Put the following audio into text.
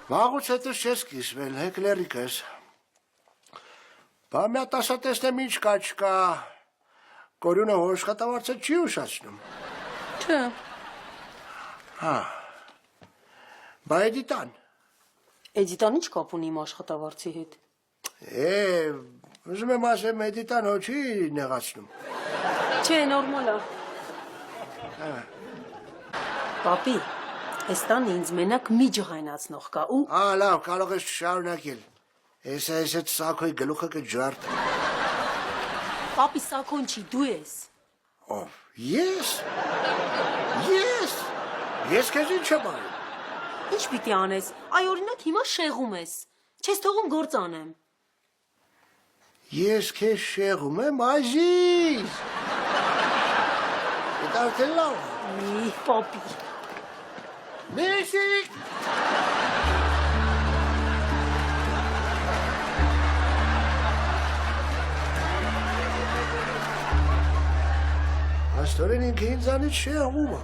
Վաղուց հետո չես կիսվել, հեկլերիկ ես։ Բա մի հատ ասա տեսնեմ ինչ կա չկա։ Կորյունը աշխատավարձը չի ուշացնում։ Չէ։ Բա Էդիտան։ Էդիտան ինչ կապ ունի իմ աշխատավարձի հետ։ Ուզում եմ ասեմ Էդիտան հո չի նեղացնում։ Չէ, նորմալ է։ Պապի, այս տանը ինձ մենակ մի ջղայնացնող կա ու… Լավ, կարող ես շարունակել։ Ես այդ սակոյի գլուխը կջարդ։ Պապի սակոն չի, դու ես։ Ով, ես։ Ես քեզ ինչ եմ արել։ Ինչ պիտի անես, այ օրինակ հիմա շեղում ես, չես թողում գործ անեմ։ Ես քեզ շեղում եմ, ազիզ։ Դա արդեն լավ։ Մի պապի։ Մեսիկ։ Աստորեն ինքը ինձանից շեղում է։